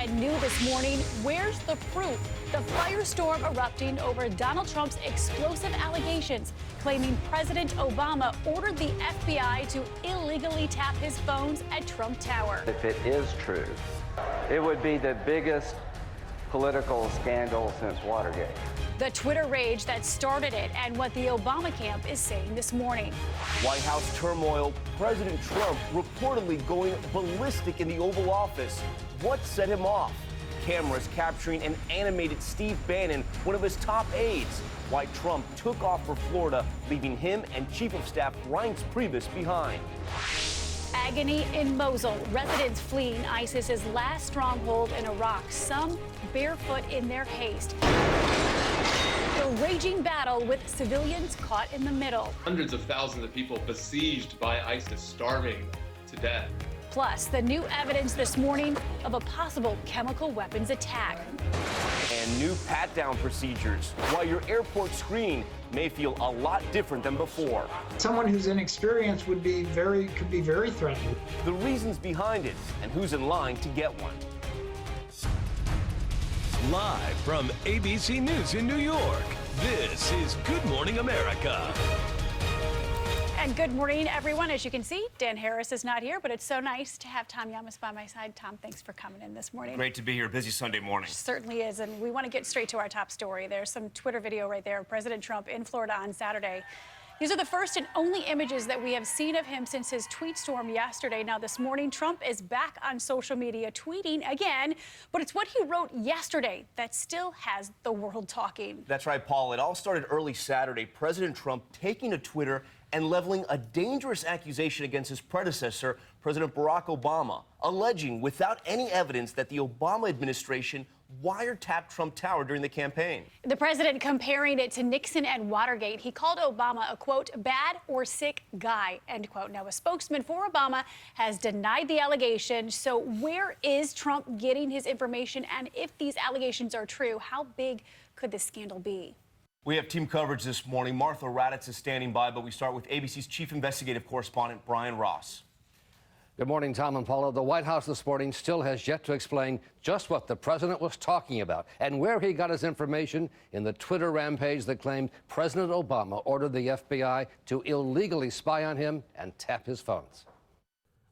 something new this morning. Where's the proof? The firestorm erupting over Donald Trump's explosive allegations, claiming President Obama ordered the FBI to illegally tap his phones at Trump Tower. If it is true, it would be the biggest political scandal since Watergate. The Twitter rage that started it and what the Obama camp is saying this morning. White House turmoil, President Trump reportedly going ballistic in the Oval Office. What set him off? Cameras capturing an animated Steve Bannon, one of his top aides. Why Trump took off for Florida, leaving him and Chief of Staff Reince Priebus behind. Agony in Mosul. Residents fleeing ISIS's last stronghold in Iraq, some barefoot in their haste. The raging battle with civilians caught in the middle. Hundreds of thousands of people besieged by ISIS, starving to death. Plus, the new evidence this morning of a possible chemical weapons attack. And new pat-down procedures. While your airport screening may feel a lot different than before. Someone who's inexperienced could be very threatening. The reasons behind it and who's in line to get one. Live from ABC News in New York, this is Good Morning America. And good morning, everyone. As you can see, Dan Harris is not here, but it's so nice to have Tom Yamas by my side. Tom, thanks for coming in this morning. Great to be here. Busy Sunday morning. Certainly is, and we want to get straight to our top story. There's some Twitter video right there of President Trump in Florida on Saturday. These are the first and only images that we have seen of him since his tweet storm yesterday. Now, this morning, Trump is back on social media tweeting again, but it's what he wrote yesterday that still has the world talking. That's right, Paul. It all started early Saturday. President Trump taking to Twitter and leveling a dangerous accusation against his predecessor, President Barack Obama, alleging without any evidence that the Obama administration wiretapped Trump Tower during the campaign. The president comparing it to Nixon and Watergate. He called Obama a, quote, bad or sick guy, end quote. Now, a spokesman for Obama has denied the allegation. So where is Trump getting his information? And if these allegations are true, how big could this scandal be? We have team coverage this morning. Martha Raddatz is standing by, but we start with ABC's chief investigative correspondent, Brian Ross. Good morning, Tom and Paula. The White House this morning still has yet to explain just what the president was talking about and where he got his information in the Twitter rampage that claimed President Obama ordered the FBI to illegally spy on him and tap his phones.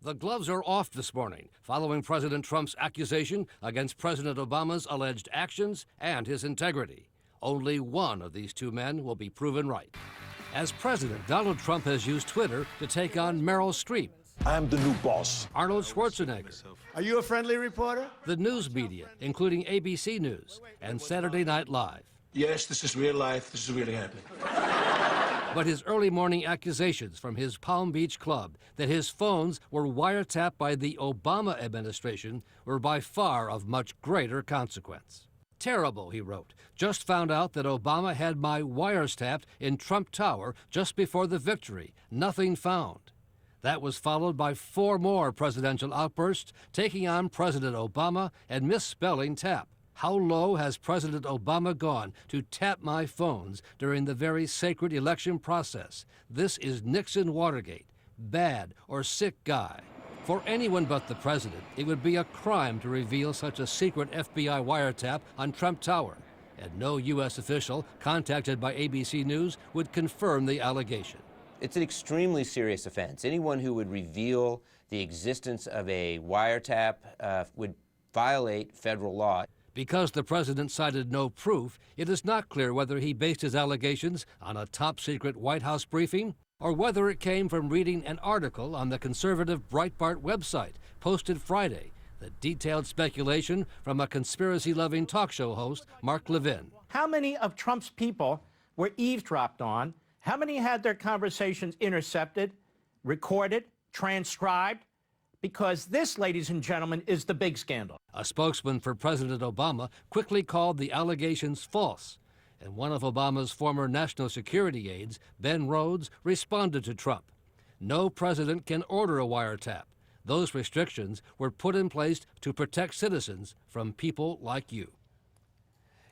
The gloves are off this morning following President Trump's accusation against President Obama's alleged actions and his integrity. Only one of these two men will be proven right. As president, Donald Trump has used Twitter to take on Meryl Streep. I'm the new boss. Arnold Schwarzenegger. Are you a friendly reporter? The news media, including ABC News and Saturday Night Live. Yes, this is real life. This is really happening. But his early morning accusations from his Palm Beach club that his phones were wiretapped by the Obama administration were by far of much greater consequence. Terrible, he wrote. Just found out that Obama had my wires tapped in Trump Tower just before the victory. Nothing found. That was followed by 4 more presidential outbursts taking on President Obama and misspelling tap. How low has President Obama gone to tap my phones during the very sacred election process? This is Nixon Watergate. Bad or sick guy. For anyone but the president, it would be a crime to reveal such a secret FBI wiretap on Trump Tower. And no U.S. official contacted by ABC News would confirm the allegation. It's an extremely serious offense. Anyone who would reveal the existence of a wiretap would violate federal law. Because the president cited no proof, it is not clear whether he based his allegations on a top-secret White House briefing or whether it came from reading an article on the conservative Breitbart website posted Friday that detailed speculation from a conspiracy-loving talk show host, Mark Levin. How many of Trump's people were eavesdropped on? How many had their conversations intercepted, recorded, transcribed? Because this, ladies and gentlemen, is the big scandal. A spokesman for President Obama quickly called the allegations false. And one of Obama's former national security aides, Ben Rhodes, responded to Trump. No president can order a wiretap. Those restrictions were put in place to protect citizens from people like you.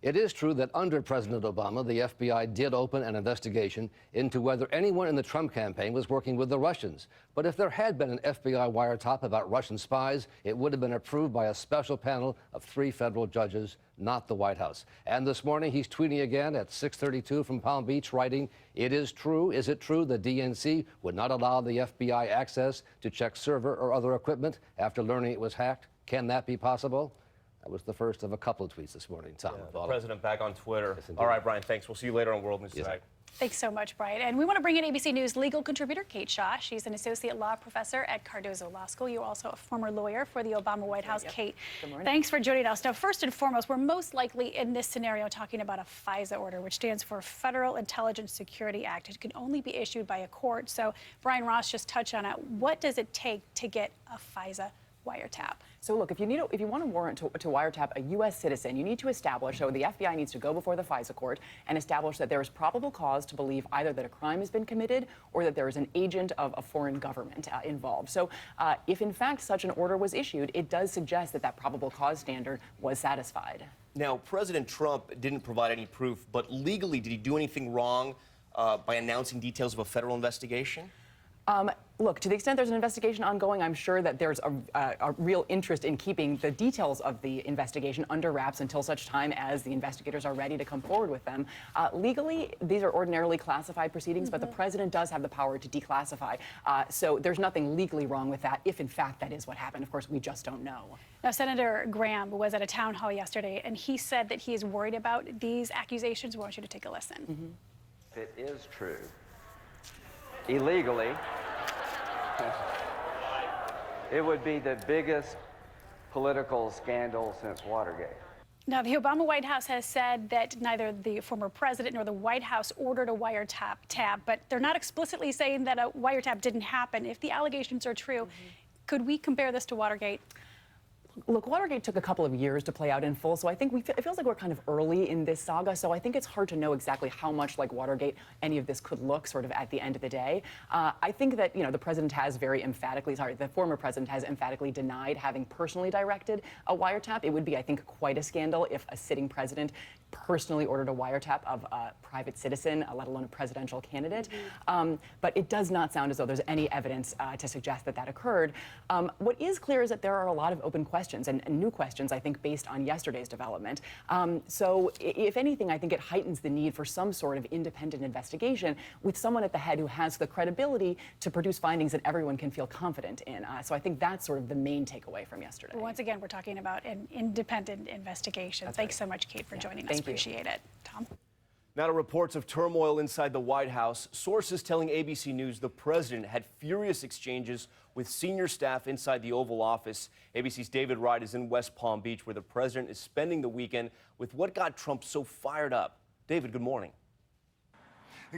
It is true that under President Obama, the FBI did open an investigation into whether anyone in the Trump campaign was working with the Russians. But if there had been an FBI wiretap about Russian spies, it would have been approved by a special panel of 3 federal judges, not the White House. And this morning, he's tweeting again at 6:32 from Palm Beach, writing, "It is true. Is it true the DNC would not allow the FBI access to check server or other equipment after learning it was hacked? Can that be possible?" That was the first of a couple of tweets this morning, Tom. The president back on Twitter. Yes, all right, Brian, thanks. We'll see you later on World News Yes, Tonight. Thanks so much, Brian. And we want to bring in ABC News legal contributor Kate Shaw. She's an associate law professor at Cardozo Law School. You're also a former lawyer for the Obama White House. Yep. Kate, Good morning. thanks for joining us. Now, first and foremost, we're most likely in this scenario talking about a FISA order, which stands for Federal Intelligence Security Act. It can only be issued by a court. So Brian Ross just touched on it. What does it take to get a FISA wiretap? So look, if you want a warrant to wiretap a U.S. citizen, you need to establish, so the FBI needs to go before the FISA court and establish that there is probable cause to believe either that a crime has been committed or that there is an agent of a foreign government involved. So if in fact such an order was issued, it does suggest that that probable cause standard was satisfied. Now, President Trump didn't provide any proof, but legally, did he do anything wrong by announcing details of a federal investigation? Look, to the extent there's an investigation ongoing, I'm sure that there's a real interest in keeping the details of the investigation under wraps until such time as the investigators are ready to come forward with them. Legally, these are ordinarily classified proceedings, but the president does have the power to declassify. So there's nothing legally wrong with that, if in fact that is what happened. Of course, we just don't know. Now, Senator Graham was at a town hall yesterday, and he said that he is worried about these accusations. We want you to take a listen. If it is true, illegally, it would be the biggest political scandal since Watergate. Now, the Obama White House has said that neither the former president nor the White House ordered a wiretap, but they're not explicitly saying that a wiretap didn't happen. If the allegations are true, could we compare this to Watergate? Look, Watergate took a couple of years to play out in full, so I think it feels like we're kind of early in this saga, so I think it's hard to know exactly how much like Watergate any of this could look sort of at the end of the day. I think that, the president has the former president has emphatically denied having personally directed a wiretap. It would be, I think, quite a scandal if a sitting president personally ordered a wiretap of a private citizen, let alone a presidential candidate. But it does not sound as though there's any evidence to suggest that that occurred. What is clear is that there are a lot of open questions and new questions, I think, based on yesterday's development. So if anything, I think it heightens the need for some sort of independent investigation with someone at the head who has the credibility to produce findings that everyone can feel confident in. So I think that's sort of the main takeaway from yesterday. Well, once again, we're talking about an independent investigation. Thanks so much, Kate, for joining us. Appreciate it. Tom? Now to reports of turmoil inside the White House. Sources telling ABC News the president had furious exchanges with senior staff inside the Oval Office. ABC's David Wright is in West Palm Beach, where the president is spending the weekend with what got Trump so fired up. David, good morning.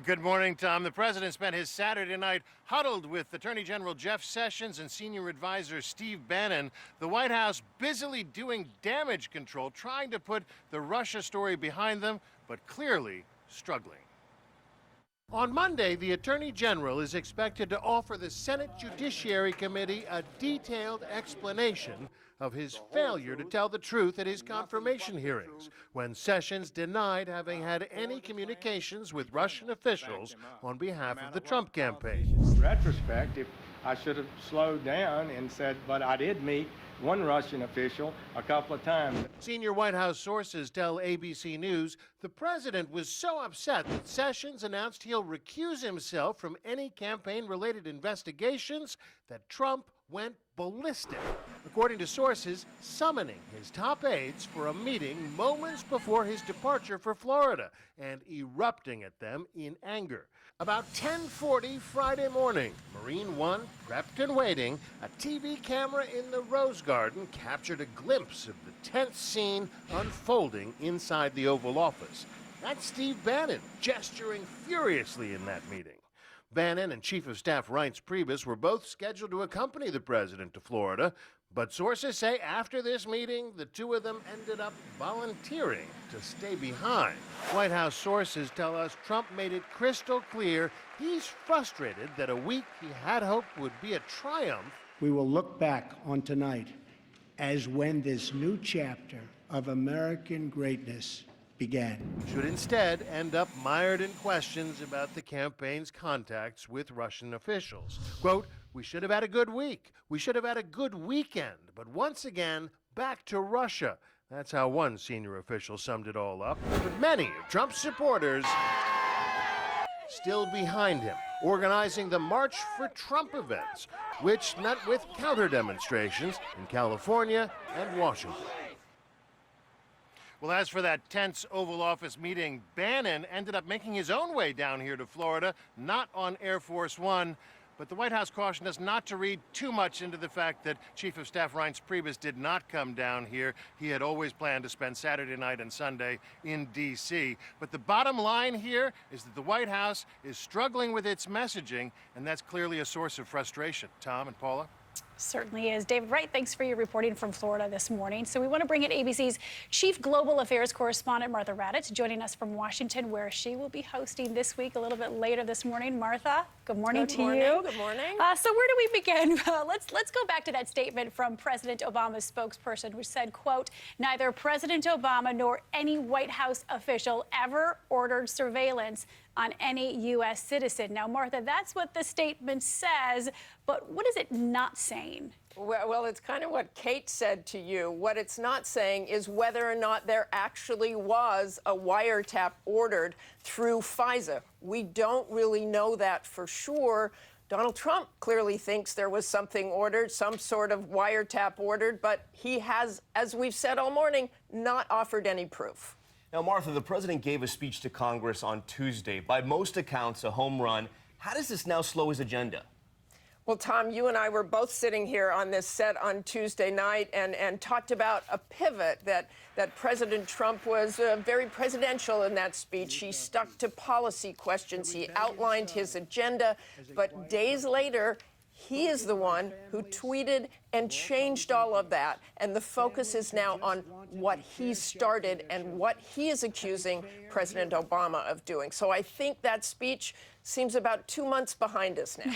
Good morning, Tom. The president spent his Saturday night huddled with Attorney General Jeff Sessions and senior advisor Steve Bannon. The White House busily doing damage control, trying to put the Russia story behind them, but clearly struggling. On Monday, the Attorney General is expected to offer the Senate Judiciary Committee a detailed explanation of his failure to tell the truth at his confirmation hearings, when Sessions denied having had any communications with Russian officials on behalf of the Trump campaign. In retrospect, if I should have slowed down and said, but I did meet one Russian official a couple of times. Senior White House sources tell ABC News the president was so upset that Sessions announced he'll recuse himself from any campaign-related investigations that Trump went ballistic, according to sources summoning his top aides for a meeting moments before his departure for Florida and erupting at them in anger. About 10:40 Friday morning, Marine One, prepped and waiting, a TV camera in the Rose Garden captured a glimpse of the tense scene unfolding inside the Oval Office. That's Steve Bannon gesturing furiously in that meeting. Bannon and Chief of Staff Reince Priebus were both scheduled to accompany the president to Florida, but sources say after this meeting, the two of them ended up volunteering to stay behind. White House sources tell us Trump made it crystal clear he's frustrated that a week he had hoped would be a triumph. We will look back on tonight as when this new chapter of American greatness began. Should instead end up mired in questions about the campaign's contacts with Russian officials. Quote, "We should have had a good week. We should have had a good weekend. But once again, back to Russia." That's how one senior official summed it all up. But many of Trump's supporters still behind him, organizing the March for Trump events, which met with counter-demonstrations in California and Washington. Well, as for that tense Oval Office meeting, Bannon ended up making his own way down here to Florida, not on Air Force One. But the White House cautioned us not to read too much into the fact that Chief of Staff Reince Priebus did not come down here. He had always planned to spend Saturday night and Sunday in D.C. But the bottom line here is that the White House is struggling with its messaging, and that's clearly a source of frustration. Tom and Paula? Certainly is. David Wright, thanks for your reporting from Florida this morning. So we want to bring in ABC's Chief Global Affairs Correspondent, Martha Raddatz, joining us from Washington, where she will be hosting this week a little bit later this morning. Martha, good morning to you. Good morning. So where do we begin? Let's go back to that statement from President Obama's spokesperson, which said, quote, "Neither President Obama nor any White House official ever ordered surveillance on any U.S. citizen." Now, Martha, that's what the statement says, but what is it not saying? Well, it's kind of what Kate said to you. What it's not saying is whether or not there actually was a wiretap ordered through FISA. We don't really know that for sure. Donald Trump clearly thinks there was something ordered, some sort of wiretap ordered, but he has, as we've said all morning, not offered any proof. Now, Martha, the president gave a speech to Congress on Tuesday. By most accounts, a home run. How does this now slow his agenda? Well, Tom, you and I were both sitting here on this set on Tuesday night and talked about a pivot that President Trump was very presidential in that speech. He stuck to policy questions. He outlined his agenda. But days later, he is the one who tweeted and changed all of that. And the focus is now on what he started and what he is accusing President Obama of doing. So I think that speech seems about 2 months behind us now.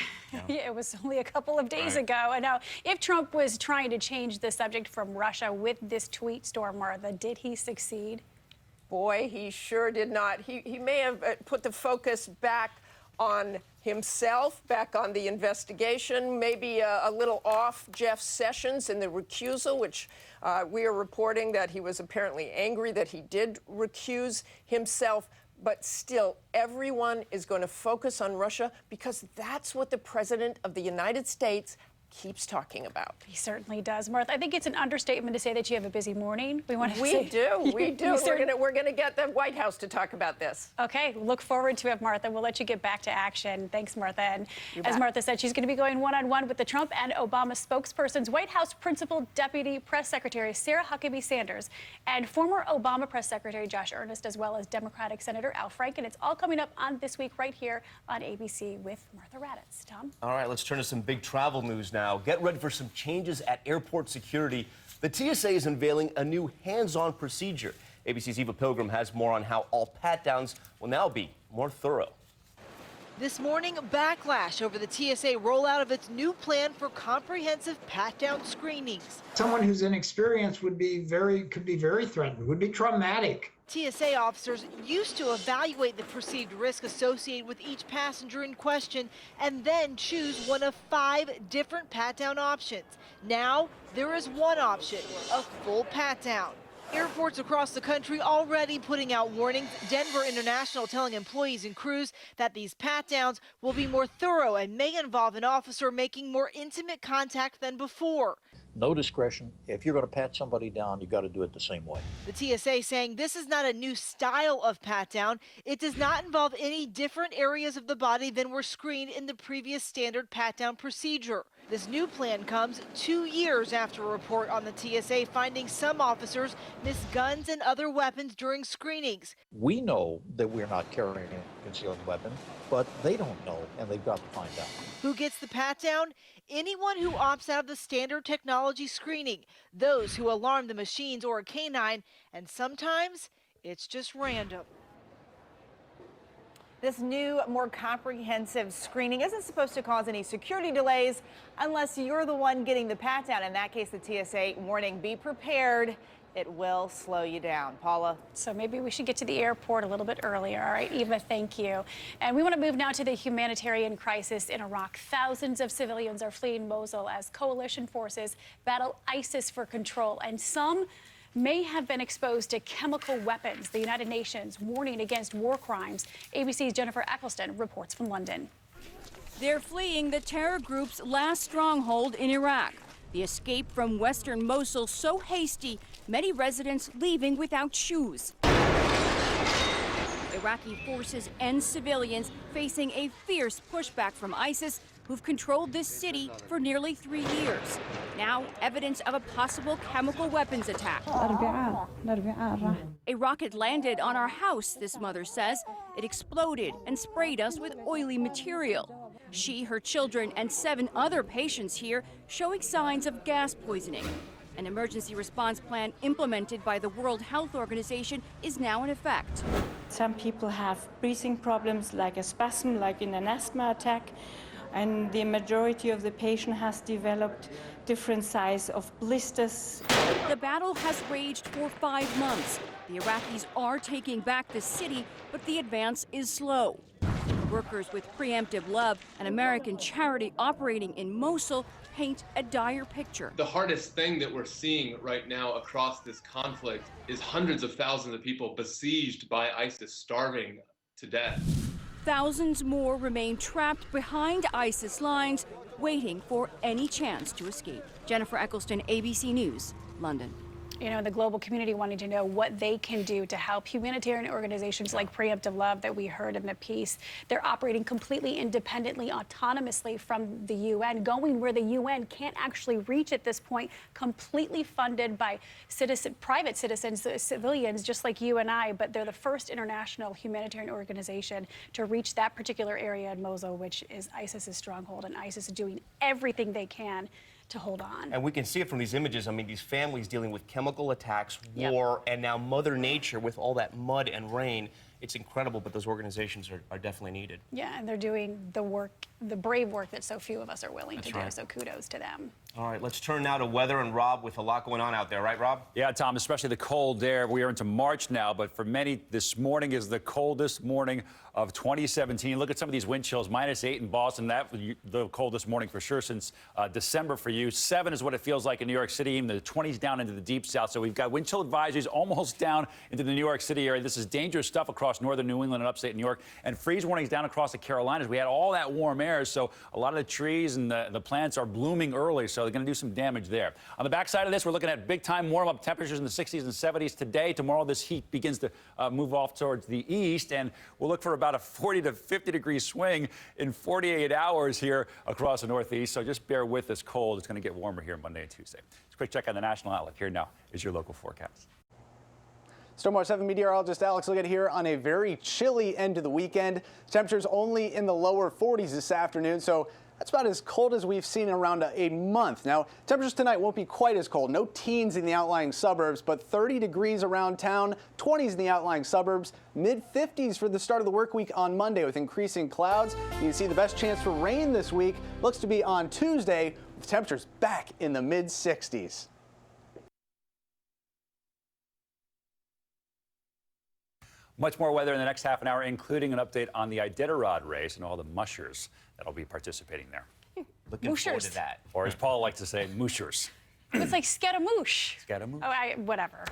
Yeah, it was only a couple of days ago. And now, if Trump was trying to change the subject from Russia with this tweet storm, Martha, did he succeed? Boy, he sure did not. He may have put the focus back on himself, back on the investigation, maybe a little off Jeff Sessions in the recusal, which we are reporting that he was apparently angry that he did recuse himself. But still, everyone is going to focus on Russia because that's what the President of the United States keeps talking about. He certainly does. Martha, I think it's an understatement to say that you have a busy morning. We do. We're going to get the White House to talk about this. Okay, look forward to it, Martha. We'll let you get back to action. Thanks, Martha. And as Martha said, she's going to be going one-on-one with the Trump and Obama spokespersons, White House Principal Deputy Press Secretary Sarah Huckabee Sanders, and former Obama Press Secretary Josh Earnest, as well as Democratic Senator Al Franken. It's all coming up on This Week right here on ABC with Martha Raddatz. Tom? All right, let's turn to some big travel news now. Get ready for some changes at airport security. The TSA is unveiling a new hands-on procedure. ABC's Eva Pilgrim has more on how all pat-downs will now be more thorough. This morning, backlash over the TSA rollout of its new plan for comprehensive pat-down screenings. Someone who's inexperienced could be very threatened, would be traumatic. TSA officers used to evaluate the perceived risk associated with each passenger in question and then choose one of 5 different pat-down options. Now, there is one option, a full pat-down. Airports across the country already putting out warnings. Denver International telling employees and crews that these pat-downs will be more thorough and may involve an officer making more intimate contact than before. No discretion. If you're going to pat somebody down, you got to do it the same way. The TSA saying this is not a new style of pat-down. It does not involve any different areas of the body than were screened in the previous standard pat-down procedure. This new plan comes 2 years after a report on the TSA finding some officers miss guns and other weapons during screenings. We know that we're not carrying a concealed weapon, but they don't know, and they've got to find out. Who gets the pat-down? Anyone who opts out of the standard technology screening, those who alarm the machines or a canine, and sometimes it's just random. This new, more comprehensive screening isn't supposed to cause any security delays unless you're the one getting the pat-down. In that case, the TSA warning, be prepared. it will slow you down. Paula? So maybe we should get to the airport a little bit earlier. All right, Eva, thank you. And we want to move now to the humanitarian crisis in Iraq. Thousands of civilians are fleeing Mosul as coalition forces battle ISIS for control, and some may have been exposed to chemical weapons. The United Nations warning against war crimes. ABC's Jennifer Eccleston reports from London. They're fleeing the terror group's last stronghold in Iraq. The escape from western Mosul so hasty, many residents leaving without shoes. Iraqi forces and civilians facing a fierce pushback from ISIS, who've controlled this city for nearly 3 years. Now, evidence of a possible chemical weapons attack. A rocket landed on our house, this mother says. It exploded and sprayed us with oily material. She, her children, and 7 other patients here showing signs of gas poisoning. An emergency response plan implemented by the World Health Organization is now in effect. Some people have breathing problems, like a spasm, like in an asthma attack, and the majority of the patient has developed different size of blisters. The battle has raged for 5 months. The Iraqis are taking back the city, but the advance is slow. Workers with Preemptive Love, an American charity operating in Mosul, paint a dire picture. The hardest thing that we're seeing right now across this conflict is hundreds of thousands of people besieged by ISIS, starving to death. Thousands more remain trapped behind ISIS lines, waiting for any chance to escape. Jennifer Eccleston, ABC News, London. You know, the global community wanting to know what they can do to help humanitarian organizations like Preemptive Love that we heard in the piece. They're operating completely independently, autonomously from the UN, going where the UN can't actually reach at this point, completely funded by private citizens, civilians just like you and I, but they're the first international humanitarian organization to reach that particular area in Mosul, which is ISIS's stronghold, and ISIS is doing everything they can to hold on. And we can see it from these images. I mean, these families dealing with chemical attacks, war, and now Mother Nature with all that mud and rain. It's incredible, but those organizations are definitely needed. Yeah, and they're doing the work, the brave work that so few of us are willing to do, so kudos to them. All right, let's turn now to weather and Rob with a lot going on out there, right, Rob? Yeah, Tom, especially the cold air. We are into March now, but for many, this morning is the coldest morning of 2017. Look at some of these wind chills, -8 in Boston. That the coldest morning for sure since December for you. 7 is what it feels like in New York City, even the 20s down into the deep south. So we've got wind chill advisories almost down into the New York City area. This is dangerous stuff across northern New England and upstate New York, and freeze warnings down across the Carolinas. We had all that warm air, so a lot of the trees and the plants are blooming early, so they're going to do some damage there. On the backside of this, we're looking at big-time warm-up temperatures in the 60s and 70s today. Tomorrow, this heat begins to move off towards the east, and we'll look for about a 40 to 50-degree swing in 48 hours here across the Northeast, so just bear with this cold. It's going to get warmer here Monday and Tuesday. Just a quick check on the national outlook. Here now is your local forecast. Stormwater 7 meteorologist Alex Liggett here on a very chilly end of the weekend. Temperatures only in the lower 40s this afternoon, so that's about as cold as we've seen in around a month. Now, temperatures tonight won't be quite as cold. No teens in the outlying suburbs, but 30 degrees around town, 20s in the outlying suburbs, mid-50s for the start of the work week on Monday with increasing clouds. You can see the best chance for rain this week looks to be on Tuesday with temperatures back in the mid-60s. Much more weather in the next half an hour, including an update on the Iditarod race and all the mushers that'll be participating there. Looking forward to that. Or as Paul likes to say, mushers. It's like Scaramouche. Scaramouche. Oh, whatever.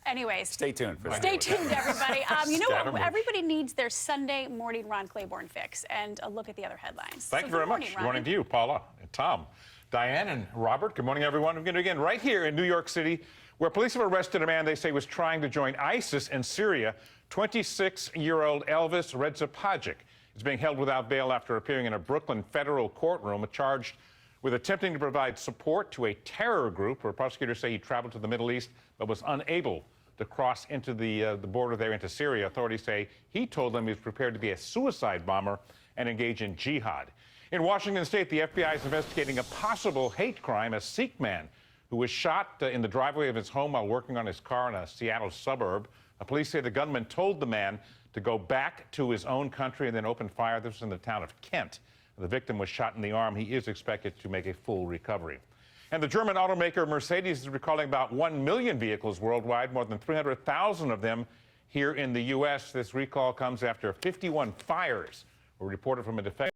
Anyways. Stay tuned for that. Stay tuned, everybody. You know what? Everybody needs their Sunday morning Ron Claiborne fix, and a look at the other headlines. Thank you very much. Good morning to you, Paula and Tom, Diane and Robert. Good morning, everyone. We're going to begin right here in New York City, where police have arrested a man they say was trying to join ISIS in Syria. 26-year-old Elvis Redzepagic is being held without bail after appearing in a Brooklyn federal courtroom, charged with attempting to provide support to a terror group where prosecutors say he traveled to the Middle East but was unable to cross into the border there into Syria. Authorities say he told them he was prepared to be a suicide bomber and engage in jihad. In Washington state, the FBI is investigating a possible hate crime. A Sikh man who was shot in the driveway of his home while working on his car in a Seattle suburb. Police say the gunman told the man to go back to his own country and then open fire. This was in the town of Kent. The victim was shot in the arm. He is expected to make a full recovery. And the German automaker Mercedes is recalling about 1 million vehicles worldwide, more than 300,000 of them here in the U.S. This recall comes after 51 fires were reported from a defective